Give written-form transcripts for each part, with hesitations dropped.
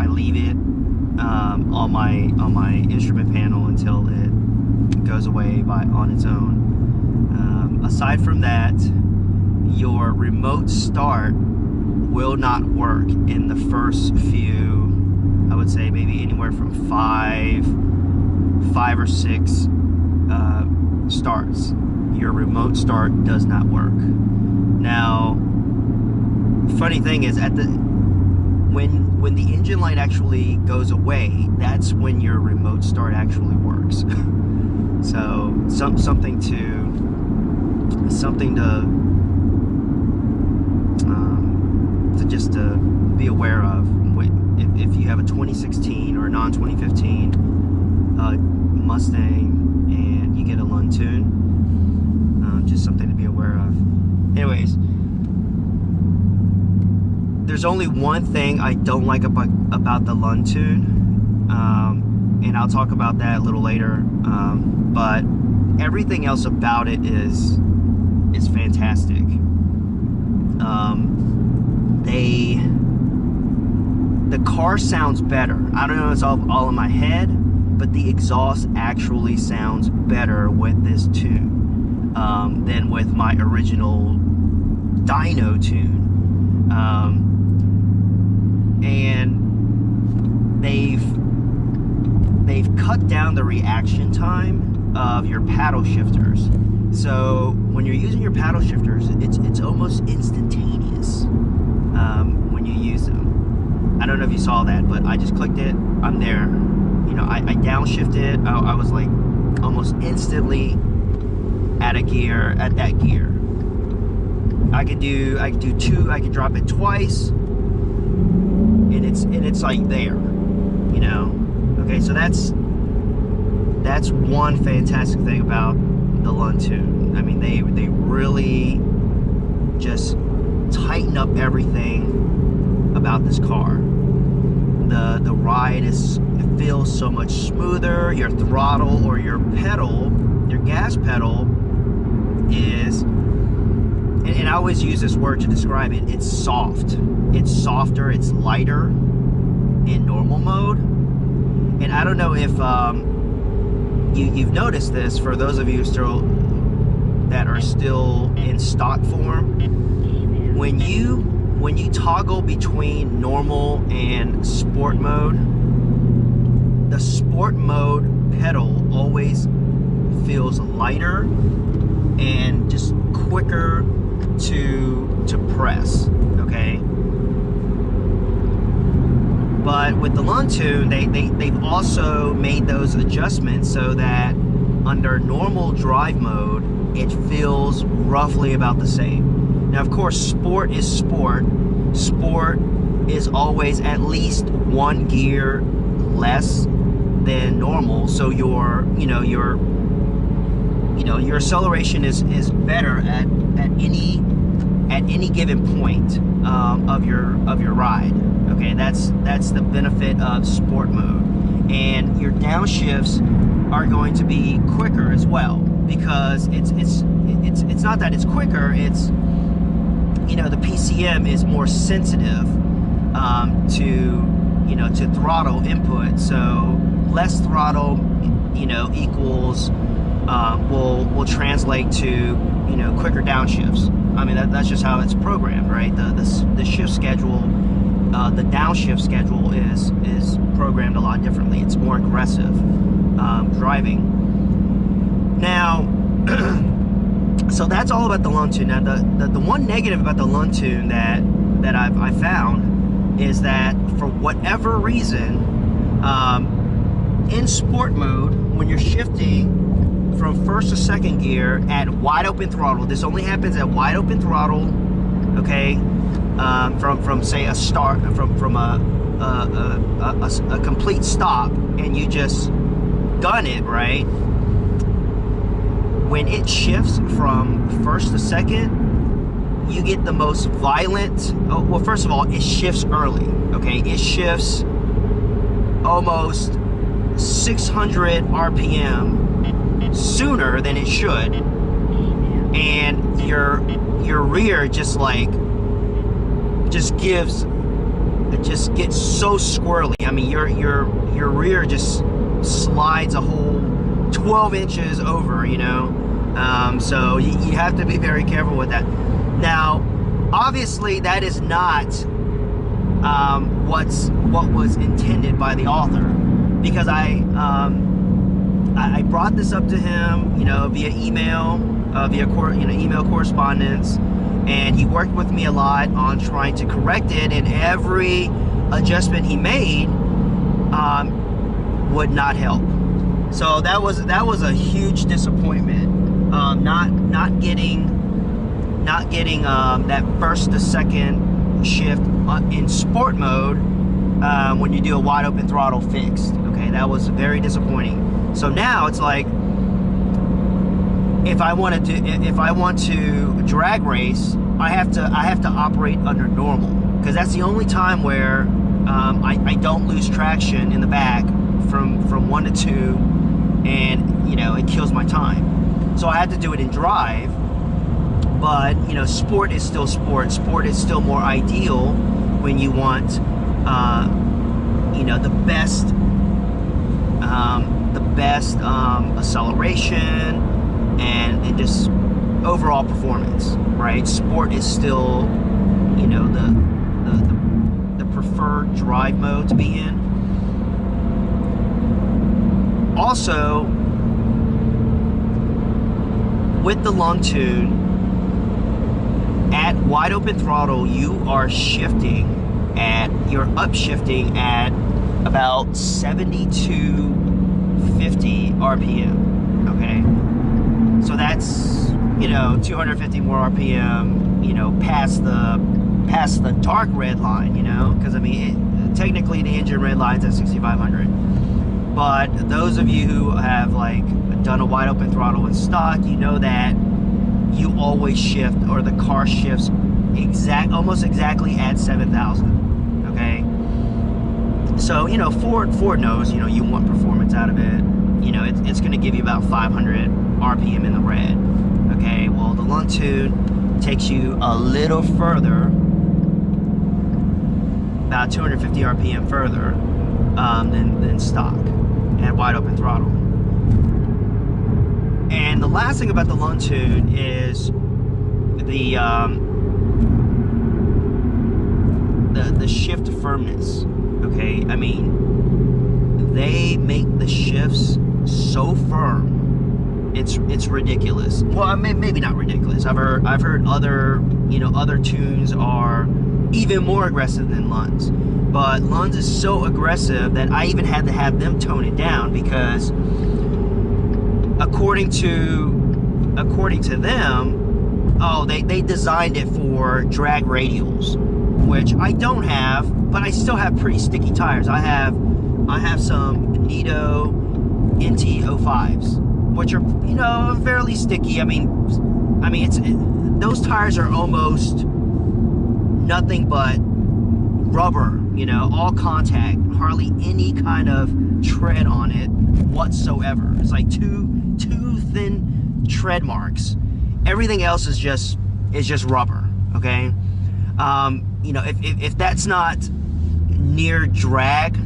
I leave it on my instrument panel until it goes away on its own. Aside from that, your remote start will not work in the first few, I would say maybe anywhere from five or six starts. Your remote start does not work. Now, funny thing is, when the engine light actually goes away, that's when your remote start actually works. So something to just to be aware of if you have a 2016 or a non-2015 Mustang and you get a Lund tune. Just something to be aware of. Anyways, there's only one thing I don't like about the Lund tune, and I'll talk about that a little later. But everything else about it is fantastic. The car sounds better. I don't know if it's all in my head, but the exhaust actually sounds better with this tune than with my original dyno tune. And they've cut down the reaction time of your paddle shifters. So when you're using your paddle shifters, it's almost instantaneous when you use them. I don't know if you saw that, but I just clicked it. I'm there. You know, I downshifted. I was like almost instantly at that gear. I could do two. I could drop it twice, and it's like there. You know. Okay, so that's one fantastic thing about the Lund tune. I mean, they really just tighten up everything about this car. The ride feels so much smoother. Your throttle or your pedal, your gas pedal is, and I always use this word to describe it, it's soft. It's softer, it's lighter in normal mode. And I don't know if you've noticed this, for those of you that are still in stock form, when you toggle between normal and sport mode, the sport mode pedal always feels lighter and just quicker to press, okay? But with the Lund tune, they've also made those adjustments so that under normal drive mode, it feels roughly about the same. Now, of course, sport is sport. Sport is always at least one gear less than normal, so your acceleration is better at any given point of your ride. Okay, that's the benefit of sport mode, and your downshifts are going to be quicker as well, because it's not that it's quicker, it's, you know, the PCM is more sensitive to throttle input. So less throttle, you know, equals will translate to, you know, quicker downshifts. I mean, that's just how it's programmed, right? The shift schedule, the downshift schedule is programmed a lot differently. It's more aggressive driving. Now, so that's all about the Lund tune. Now, the one negative about the Lund tune that I found is that for whatever reason, in sport mode, when you're shifting from first to second gear at wide open throttle, this only happens at wide open throttle, okay? From say a start, from a complete stop, and you just gun it, right? When it shifts from first to second, you get the most violent, well, first of all, it shifts early, okay? It shifts almost 600 RPM sooner than it should, and your rear just gives it just gets so squirrely. I mean, your rear just slides a whole 12 inches over, you know. So you have to be very careful with that. Now, obviously, that is not what was intended by the author, because I brought this up to him, you know, via email, email correspondence, and he worked with me a lot on trying to correct it, and every adjustment he made would not help. So that was a huge disappointment. Not getting that first to second shift in sport mode when you do a wide open throttle fixed. Okay, that was very disappointing. So now it's like, if I want to drag race, I have to operate under normal, because that's the only time where I don't lose traction in the back from 1 to 2, and you know, it kills my time. So I had to do it in drive. But you know, sport is still sport. Sport is still more ideal when you want you know, the best acceleration and just overall performance, right? Sport is still, you know, the preferred drive mode to be in. Also, with the Lund tune, at wide open throttle, you're upshifting at about 7250 RPM. Okay, so that's, you know, 250 more RPM, you know, past the dark red line, you know, because I mean, technically the engine red line's at 6500. But those of you who have like done a wide open throttle in stock, you know that you always shift, or the car shifts almost exactly at 7,000. Okay, so you know, Ford knows, you know, you want performance out of it. You know, it's going to give you about 500 RPM in the red. Okay, well, the Lund tune takes you a little further, about 250 RPM further than stock at wide open throttle. And the last thing about the Lund tune is the shift firmness. Okay, I mean, they make the shifts so firm, it's ridiculous. Well, I mean, maybe not ridiculous. I've heard other, you know, other tunes are even more aggressive than Lund's, but Lund's is so aggressive that I even had to have them tone it down, because according to them, oh, they designed it for drag radials, which I don't have, but I still have pretty sticky tires. I have some Nito NT05s, which are, you know, fairly sticky. I mean those tires are almost nothing but rubber, you know, all contact, hardly any kind of tread on it whatsoever. It's like two thin tread marks. Everything else is just rubber. Okay, you know, if that's not near drag, you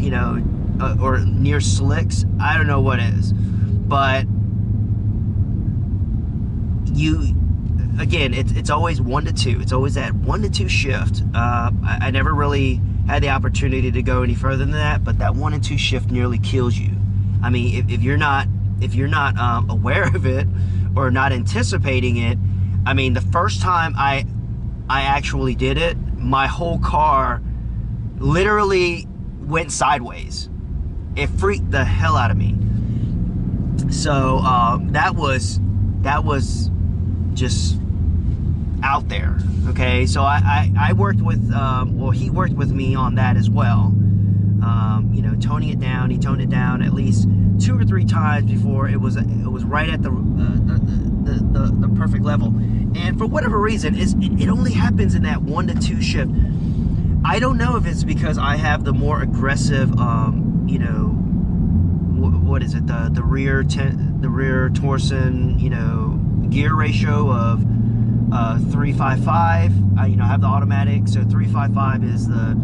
know, or near slicks, I don't know what is. But again, it's always 1 to 2. It's always that 1 to 2 shift. I never really had the opportunity to go any further than that, but that 1 and 2 shift nearly kills you. I mean, if you're not aware of it or not anticipating it, I mean, the first time I actually did it, my whole car literally went sideways. It freaked the hell out of me. So that was just out there. Okay, so I worked with well, he worked with me on that as well. You know, toning it down. He toned it down at least 2 or 3 times before it was right at the perfect level. And for whatever reason, it only happens in that 1 to 2 shift. I don't know if it's because I have the more aggressive, you know, what is it? The rear torsion, you know, gear ratio of 355. You know, I have the automatic, so 355 is the